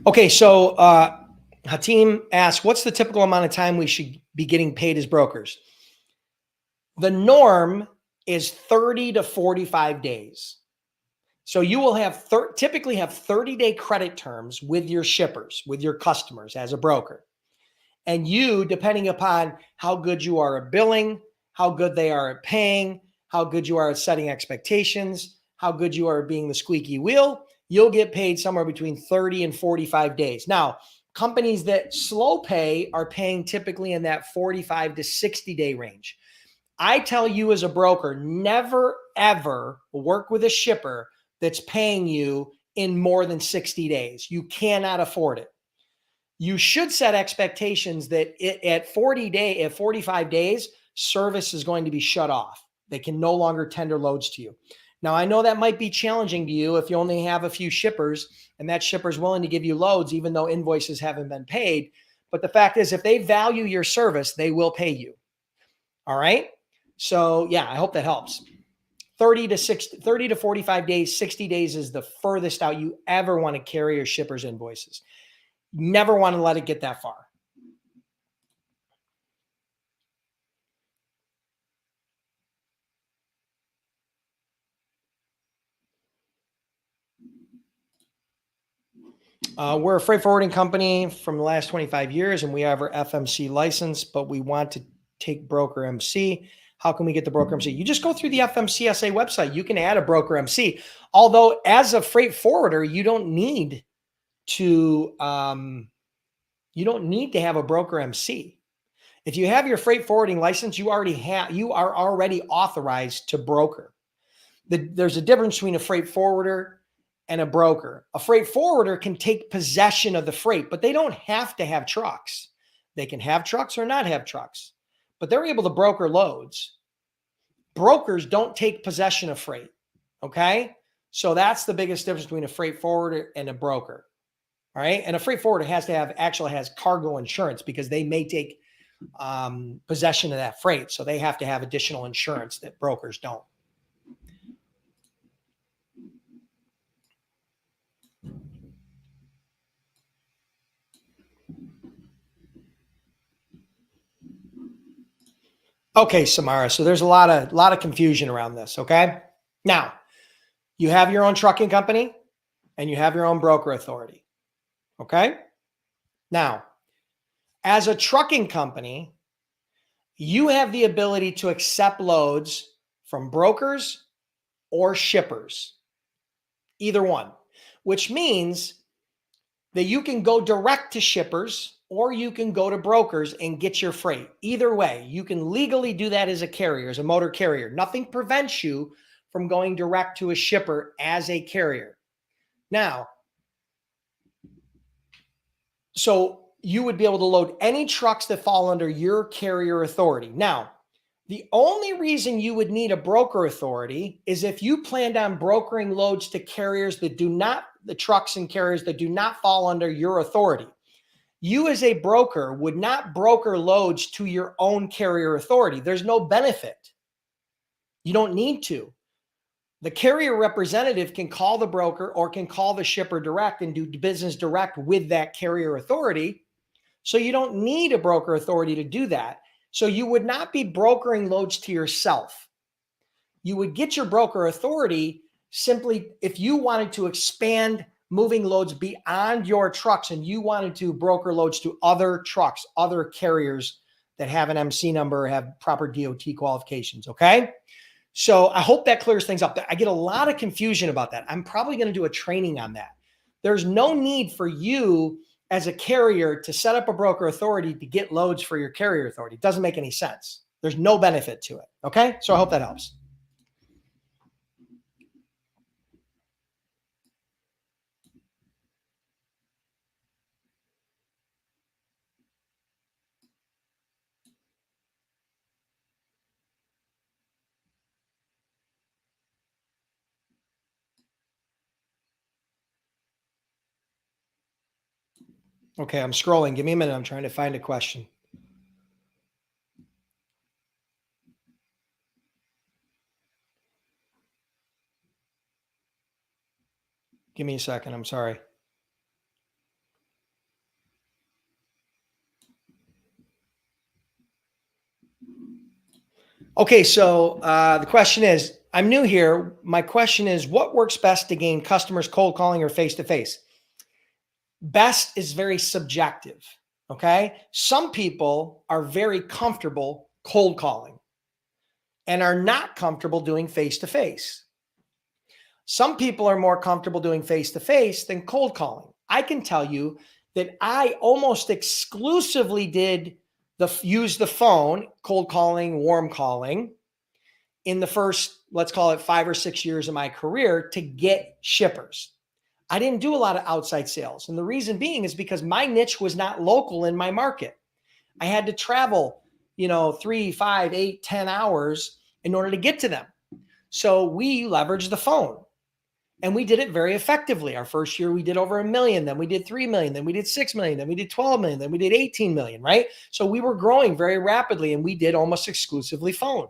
Okay, so Hatim asks, what's the typical amount of time we should be getting paid as brokers? The norm is 30 to 45 days. So you will have typically have 30-day credit terms with your shippers, with your customers as a broker. And you, depending upon how good you are at billing, how good they are at paying, how good you are at setting expectations, how good you are at being the squeaky wheel, you'll get paid somewhere between 30 and 45 days. Now, companies that slow pay are paying typically in that 45 to 60 day range. I tell you as a broker, never, ever work with a shipper that's paying you in more than 60 days. You cannot afford it. You should set expectations that at 45 days, service is going to be shut off. They can no longer tender loads to you. Now, I know that might be challenging to you if you only have a few shippers and that shipper is willing to give you loads, even though invoices haven't been paid. But the fact is, if they value your service, they will pay you. All right. So yeah, I hope that helps. 30 to 45 days, 60 days is the furthest out you ever want to carry your shipper's invoices. Never want to let it get that far. We're a freight forwarding company from the last 25 years, and we have our FMC license, but we want to take broker MC. How can we get the broker MC? You just go through the FMCSA website. You can add a broker MC. Although as a freight forwarder, you don't need to have a broker MC. If you have your freight forwarding license, you are already authorized to broker. There's a difference between a freight forwarder and a broker. A freight forwarder can take possession of the freight, but they don't have to have trucks. They can have trucks or not have trucks, but they're able to broker loads. Brokers don't take possession of freight. Okay. So that's the biggest difference between a freight forwarder and a broker. All right. And a freight forwarder actually has cargo insurance because they may take possession of that freight. So they have to have additional insurance that brokers don't. Okay, Samara. So there's a lot of confusion around this. Okay. Now you have your own trucking company and you have your own broker authority. Okay. Now, as a trucking company, you have the ability to accept loads from brokers or shippers, either one, which means that you can go direct to shippers or you can go to brokers and get your freight. Either way, you can legally do that as a carrier, as a motor carrier. Nothing prevents you from going direct to a shipper as a carrier. Now, so you would be able to load any trucks that fall under your carrier authority. Now, the only reason you would need a broker authority is if you planned on brokering loads to carriers that the trucks and carriers that do not fall under your authority. You as a broker would not broker loads to your own carrier authority. There's no benefit. You don't need to. The carrier representative can call the broker or can call the shipper direct and do business direct with that carrier authority. So you don't need a broker authority to do that. So you would not be brokering loads to yourself. You would get your broker authority simply if you wanted to expand moving loads beyond your trucks and you wanted to broker loads to other trucks, other carriers that have an MC number, have proper DOT qualifications. Okay. So I hope that clears things up. I get a lot of confusion about that. I'm probably going to do a training on that. There's no need for you as a carrier to set up a broker authority to get loads for your carrier authority. It doesn't make any sense. There's no benefit to it. Okay. So I hope that helps. Okay, I'm scrolling. Give me a minute. I'm trying to find a question. Give me a second. I'm sorry. Okay, so the question is, I'm new here. My question is, what works best to gain customers cold calling or face-to-face? Best is very subjective, okay? Some people are very comfortable cold calling and are not comfortable doing face-to-face. Some people are more comfortable doing face-to-face than cold calling. I can tell you that I almost exclusively use the phone, cold calling, warm calling, in the first, let's call it 5 or 6 years of my career to get shippers. I didn't do a lot of outside sales. And the reason being is because my niche was not local in my market. I had to travel, 3, 5, 8, 10 hours in order to get to them. So we leveraged the phone and we did it very effectively. Our first year, we did over 1 million. Then we did 3 million. Then we did 6 million. Then we did 12 million. Then we did 18 million, right? So we were growing very rapidly and we did almost exclusively phone.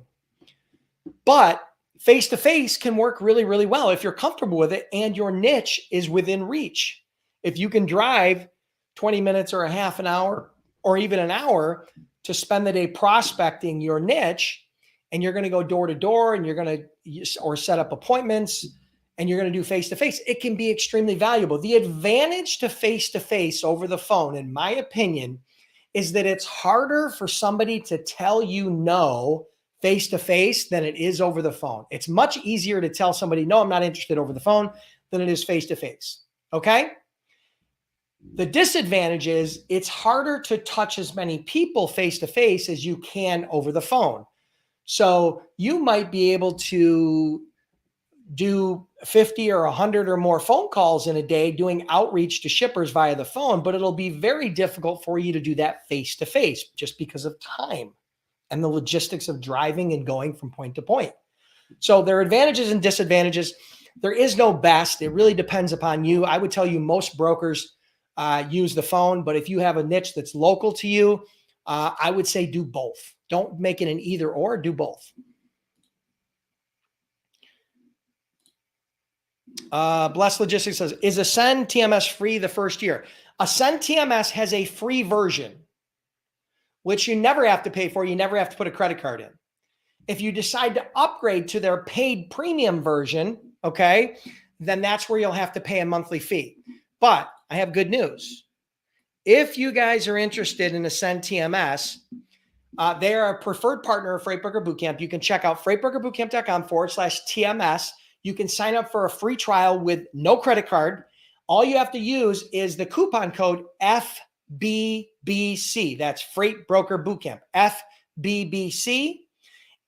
But Face-to-face can work really, really well if you're comfortable with it and your niche is within reach. If you can drive 20 minutes or a half an hour or even an hour to spend the day prospecting your niche, and you're going to go door to door and you're going to or set up appointments and you're going to do face-to-face, it can be extremely valuable. The advantage to face-to-face over the phone, in my opinion, is that it's harder for somebody to tell you no face-to-face than it is over the phone. It's much easier to tell somebody, no, I'm not interested over the phone than it is face-to-face. Okay? The disadvantage is it's harder to touch as many people face-to-face as you can over the phone. So you might be able to do 50 or 100 or more phone calls in a day doing outreach to shippers via the phone, but it'll be very difficult for you to do that face-to-face just because of time and the logistics of driving and going from point to point. So there are advantages and disadvantages. There is no best. It really depends upon you. I would tell you most brokers use the phone, but if you have a niche that's local to you, I would say do both. Don't make it an either or, do both. Blessed Logistics says, is Ascend TMS free the first year? Ascend TMS has a free version, which you never have to pay for. You never have to put a credit card in. If you decide to upgrade to their paid premium version, okay, then that's where you'll have to pay a monthly fee. But I have good news. If you guys are interested in Ascend TMS, they are a preferred partner of Freight Broker Bootcamp. You can check out freightbrokerbootcamp.com/TMS. You can sign up for a free trial with no credit card. All you have to use is the coupon code FBBC. That's Freight Broker Bootcamp, FBBC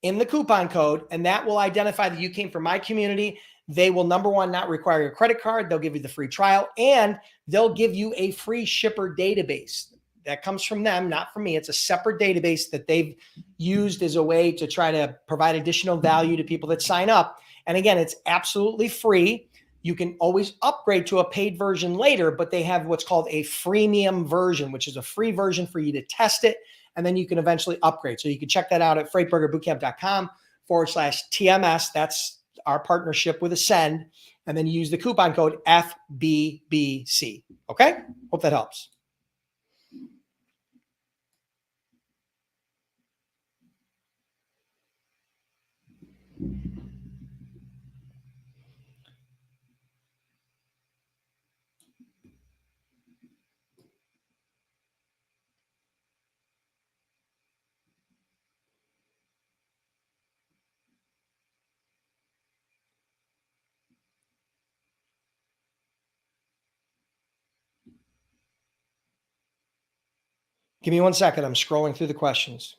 in the coupon code, and that will identify that you came from my community. They will, number one, not require your credit card. They'll give you the free trial, and they'll give you a free shipper database. That comes from them, not from me. It's a separate database that they've used as a way to try to provide additional value to people that sign up. And again, it's absolutely free. You can always upgrade to a paid version later, but they have what's called a freemium version, which is a free version for you to test it. And then you can eventually upgrade. So you can check that out at freightbrokerbootcamp.com/TMS. That's our partnership with Ascend. And then you use the coupon code FBBC. Okay? Hope that helps. Give me 1 second. I'm scrolling through the questions.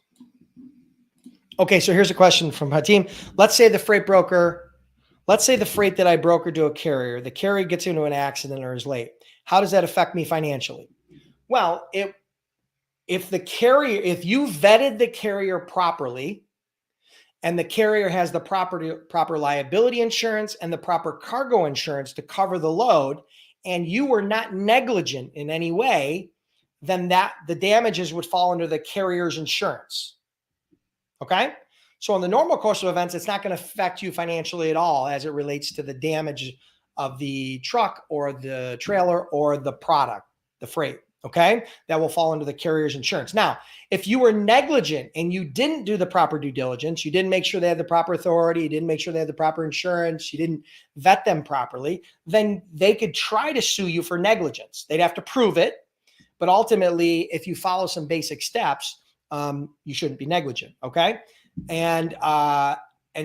Okay, so here's a question from Hatim. Let's say the freight that I broker to a carrier, the carrier gets into an accident or is late. How does that affect me financially? Well, if you vetted the carrier properly and the carrier has the proper liability insurance and the proper cargo insurance to cover the load, and you were not negligent in any way, then the damages would fall under the carrier's insurance. Okay? So in the normal course of events, it's not going to affect you financially at all as it relates to the damage of the truck or the trailer or the product, the freight. Okay? That will fall under the carrier's insurance. Now, if you were negligent and you didn't do the proper due diligence, you didn't make sure they had the proper authority, you didn't make sure they had the proper insurance, you didn't vet them properly, then they could try to sue you for negligence. They'd have to prove it. But ultimately, if you follow some basic steps, you shouldn't be negligent. Okay. And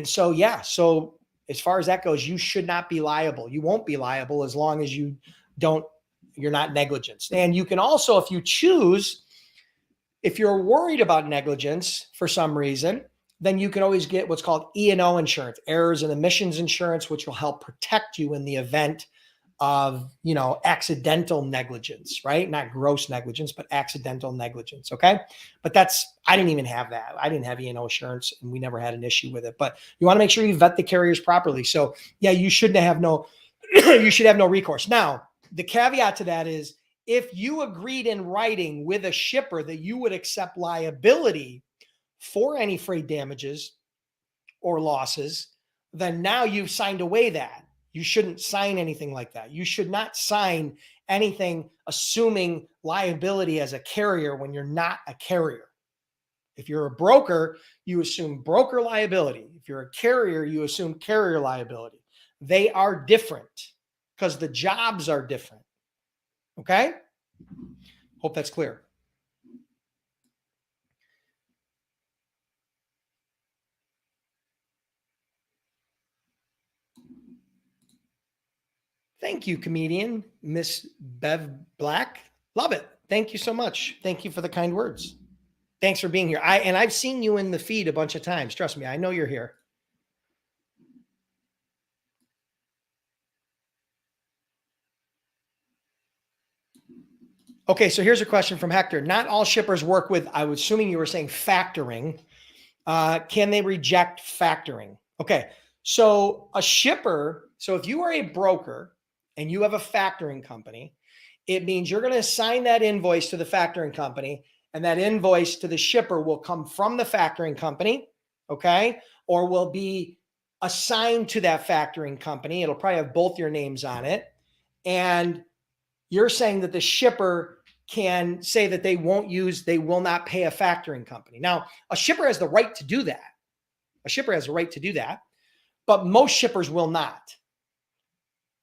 so, yeah. So as far as that goes, you should not be liable. You won't be liable as long as you're not negligent. And you can also, if you choose, if you're worried about negligence for some reason, then you can always get what's called E&O insurance, errors and omissions insurance, which will help protect you in the event of, accidental negligence, right? Not gross negligence, but accidental negligence. Okay. But I didn't even have that. I didn't have E&O insurance and we never had an issue with it, but you want to make sure you vet the carriers properly. So yeah, you should have no recourse. Now, the caveat to that is if you agreed in writing with a shipper that you would accept liability for any freight damages or losses, then now you've signed away that. You shouldn't sign anything like that. You should not sign anything assuming liability as a carrier when you're not a carrier. If you're a broker, you assume broker liability. If you're a carrier, you assume carrier liability. They are different because the jobs are different. Okay? Hope that's clear. Thank you, comedian, Miss Bev Black. Love it. Thank you so much. Thank you for the kind words. Thanks for being here. I've seen you in the feed a bunch of times. Trust me, I know you're here. Okay, so here's a question from Hector. Not all shippers work with, I was assuming you were saying factoring. Can they reject factoring? Okay, so a shipper, so if you are a broker and you have a factoring company, it means you're going to assign that invoice to the factoring company, and that invoice to the shipper will come from the factoring company, okay, or will be assigned to that factoring company. It'll probably have both your names on it. And you're saying that the shipper can say that they will not pay a factoring company. Now, a shipper has the right to do that. A shipper has the right to do that, but most shippers will not.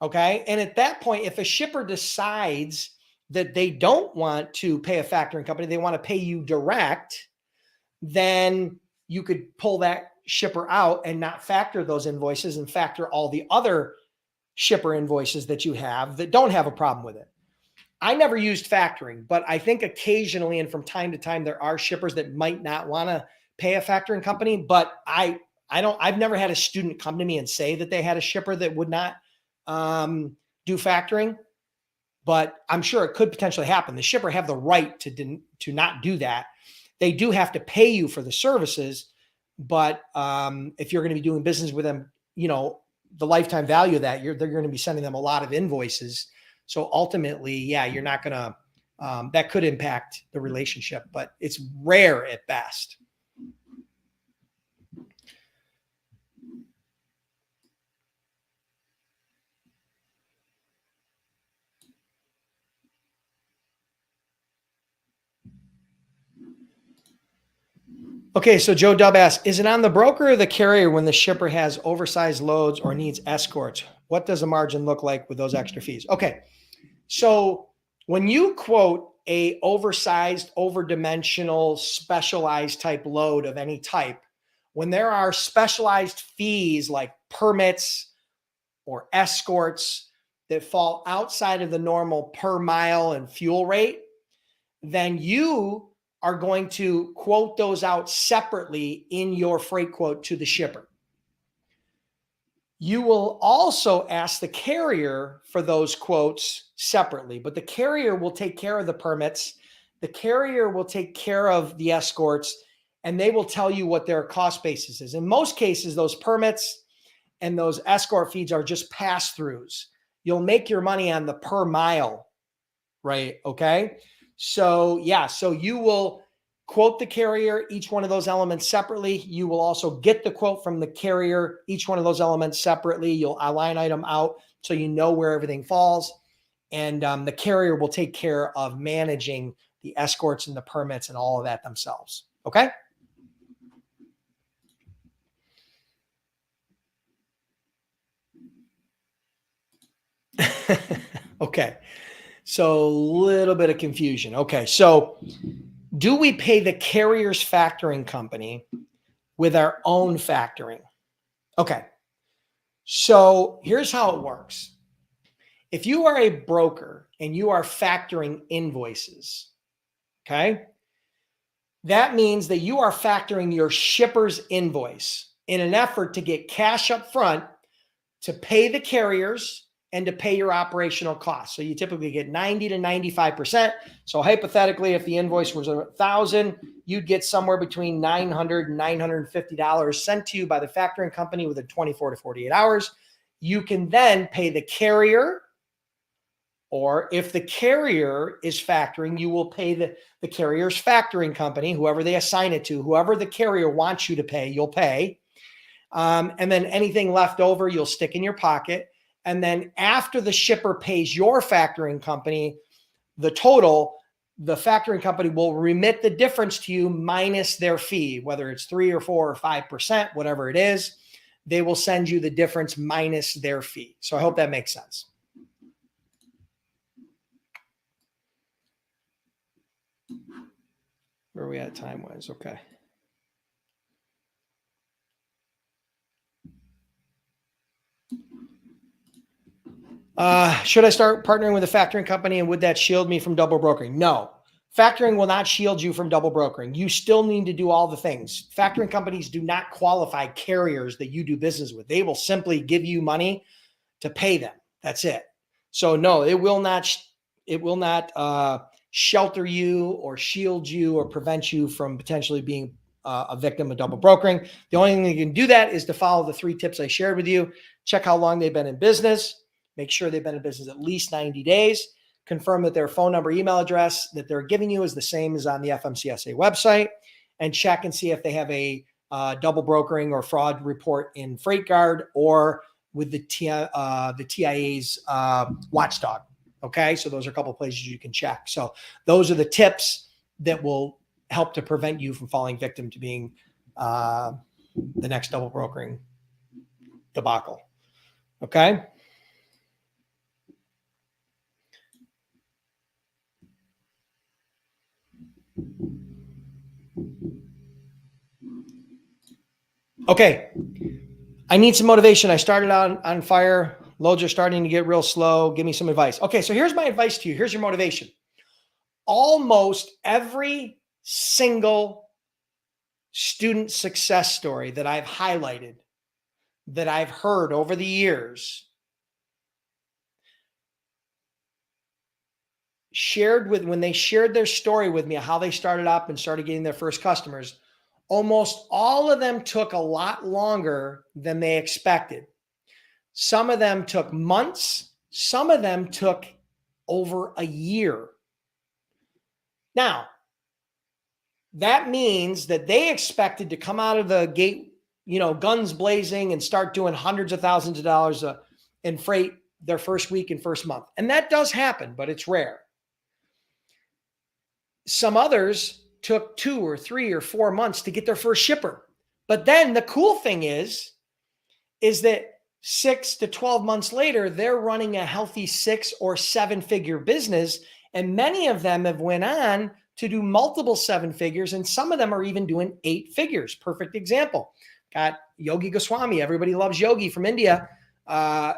Okay. And at that point, if a shipper decides that they don't want to pay a factoring company, they want to pay you direct, then you could pull that shipper out and not factor those invoices and factor all the other shipper invoices that you have that don't have a problem with it. I never used factoring, but I think occasionally and from time to time, there are shippers that might not want to pay a factoring company, but I've never had a student come to me and say that they had a shipper that would not do factoring, but I'm sure it could potentially happen. The shipper have the right to not do that. They do have to pay you for the services, but if you're going to be doing business with them, the lifetime value of that, they're going to be sending them a lot of invoices. So ultimately, yeah, you're not going to, that could impact the relationship, but it's rare at best. Okay, so Joe Dub asks, is it on the broker or the carrier when the shipper has oversized loads or needs escorts? What does the margin look like with those extra fees? Okay, so when you quote a oversized, overdimensional, specialized type load of any type, when there are specialized fees like permits or escorts that fall outside of the normal per mile and fuel rate, then you are going to quote those out separately in your freight quote to the shipper. You will also ask the carrier for those quotes separately, but the carrier will take care of the permits. The carrier will take care of the escorts, and they will tell you what their cost basis is. In most cases, those permits and those escort fees are just pass-throughs. You'll make your money on the per mile, right? Okay. So yeah, so you will quote the carrier, each one of those elements separately. You will also get the quote from the carrier, each one of those elements separately. You'll line item out so you know where everything falls. And the carrier will take care of managing the escorts and the permits and all of that themselves. Okay. Okay. So a little bit of confusion. Okay. So do we pay the carrier's factoring company with our own factoring? Okay. So here's how it works. If you are a broker and you are factoring invoices, okay, that means that you are factoring your shipper's invoice in an effort to get cash up front to pay the carriers and to pay your operational costs. So you typically get 90 to 95%. So hypothetically, if the invoice was $1,000, you'd get somewhere between $900 and $950 sent to you by the factoring company within 24 to 48 hours. You can then pay the carrier, or if the carrier is factoring, you will pay the carrier's factoring company, whoever they assign it to, whoever the carrier wants you to pay, you'll pay. And then anything left over, you'll stick in your pocket. And then after the shipper pays your factoring company the total, the factoring company will remit the difference to you minus their fee, whether it's 3 or 4 or 5%, whatever it is. They will send you the difference minus their fee. So I hope that makes sense. Where are we at time-wise? Okay. Should I start partnering with a factoring company, and would that shield me from double brokering? No. Factoring will not shield you from double brokering. You still need to do all the things. Factoring companies do not qualify carriers that you do business with. They will simply give you money to pay them. That's it. So no, it will not shelter you or shield you or prevent you from potentially being a victim of double brokering. The only thing you can do that is to follow the 3 tips I shared with you. Check how long they've been in business. Make sure they've been in business at least 90 days. Confirm that their phone number, email address that they're giving you is the same as on the FMCSA website, and check and see if they have a double brokering or fraud report in FreightGuard or with the TIA's watchdog. Okay, so those are a couple of places you can check. So those are the tips that will help to prevent you from falling victim to being the next double brokering debacle. Okay. Okay. I need some motivation. I started on fire. Loads are starting to get real slow. Give me some advice. Okay. So here's my advice to you. Here's your motivation. Almost every single student success story that I've highlighted, that I've heard over the years, when they shared their story with me, how they started up and started getting their first customers, almost all of them took a lot longer than they expected. Some of them took months. Some of them took over a year. Now, that means that they expected to come out of the gate, guns blazing and start doing hundreds of thousands of dollars in freight their first week and first month. And that does happen, but it's rare. Some others took 2 or 3 or 4 months to get their first shipper. But then the cool thing is that 6 to 12 months later, they're running a healthy 6 or 7 figure business. And many of them have went on to do multiple 7 figures. And some of them are even doing 8 figures. Perfect example. Got Yogi Goswami. Everybody loves Yogi from India. I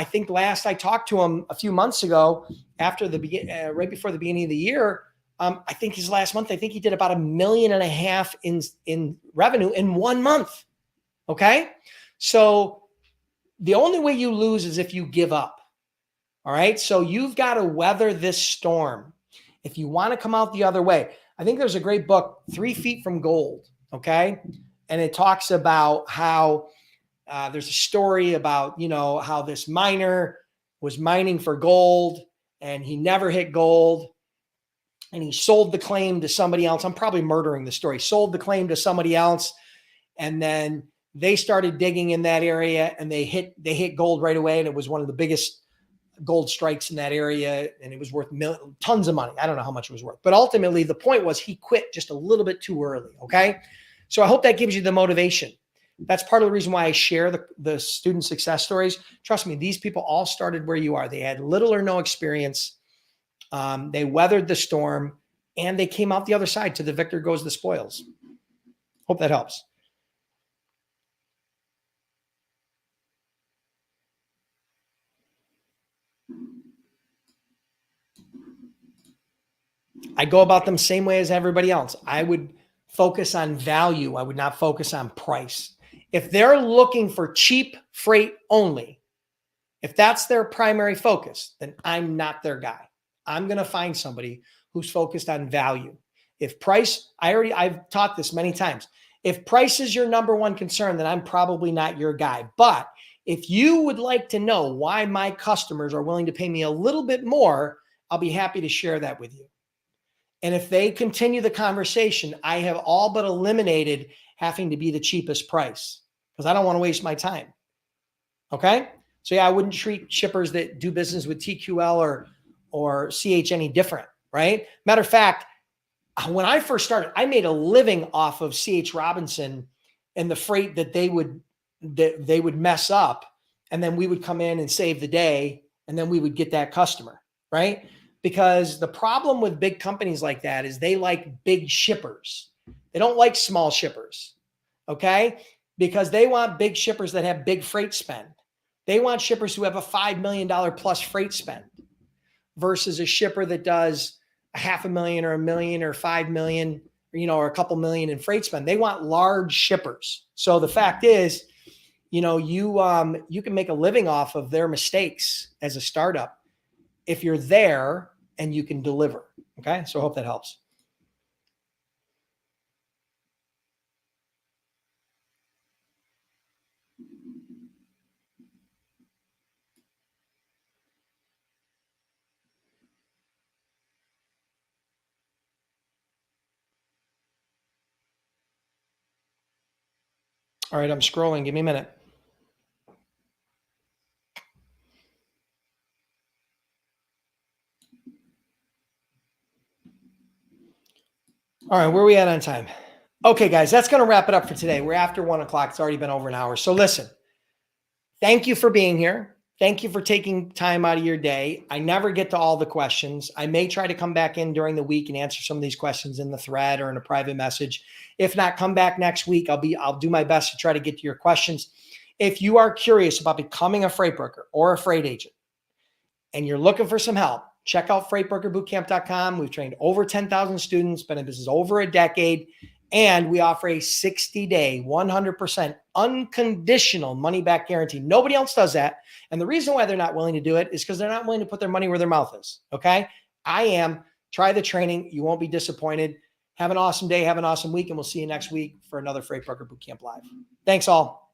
think last I talked to him a few months ago after right before the beginning of the year, I think his last month, I think he did about $1.5 million in revenue in 1 month. Okay. So the only way you lose is if you give up. All right. So you've got to weather this storm. If you want to come out the other way, I think there's a great book, 3 Feet from Gold. Okay. And it talks about how there's a story about, how this miner was mining for gold and he never hit gold. And he sold the claim to somebody else. I'm probably murdering the story. Sold the claim to somebody else. And then they started digging in that area and they hit gold right away. And it was one of the biggest gold strikes in that area. And it was worth tons of money. I don't know how much it was worth. But ultimately, the point was he quit just a little bit too early. Okay. So I hope that gives you the motivation. That's part of the reason why I share the student success stories. Trust me, these people all started where you are. They had little or no experience. They weathered the storm and they came out the other side. To the victor goes the spoils. Hope that helps. I go about them same way as everybody else. I would focus on value. I would not focus on price. If they're looking for cheap freight only, if that's their primary focus, then I'm not their guy. I'm going to find somebody who's focused on value. If price, I've taught this many times. If price is your number one concern, then I'm probably not your guy. But if you would like to know why my customers are willing to pay me a little bit more, I'll be happy to share that with you. And if they continue the conversation, I have all but eliminated having to be the cheapest price. because I don't want to waste my time. Okay. So yeah, I wouldn't treat shippers that do business with TQL or CH any different, right? Matter of fact, when I first started, I made a living off of CH Robinson and the freight that they would mess up, and then we would come in and save the day, and then we would get that customer, right? Because the problem with big companies like that is they like big shippers. They don't like small shippers, okay? Because they want big shippers that have big freight spend. They want shippers who have a $5 million plus freight spend versus a shipper that does a $500,000 or $1 million or $5 million, or a couple million in freight spend. They want large shippers. So the fact is, you can make a living off of their mistakes as a startup if you're there and you can deliver. Okay. So I hope that helps. All right. I'm scrolling. Give me a minute. All right. Where are we at on time? Okay, guys, that's going to wrap it up for today. We're after 1 o'clock. It's already been over an hour. So listen, thank you for being here. Thank you for taking time out of your day. I never get to all the questions. I may try to come back in during the week and answer some of these questions in the thread or in a private message. If not, come back next week. I'll do my best to try to get to your questions. If you are curious about becoming a freight broker or a freight agent and you're looking for some help, check out freightbrokerbootcamp.com. We've trained over 10,000 students, been in business over a decade. And we offer a 60-day, 100% unconditional money-back guarantee. Nobody else does that. And the reason why they're not willing to do it is because they're not willing to put their money where their mouth is. Okay? I am. Try the training. You won't be disappointed. Have an awesome day. Have an awesome week. And we'll see you next week for another Freight Broker Bootcamp Live. Thanks all.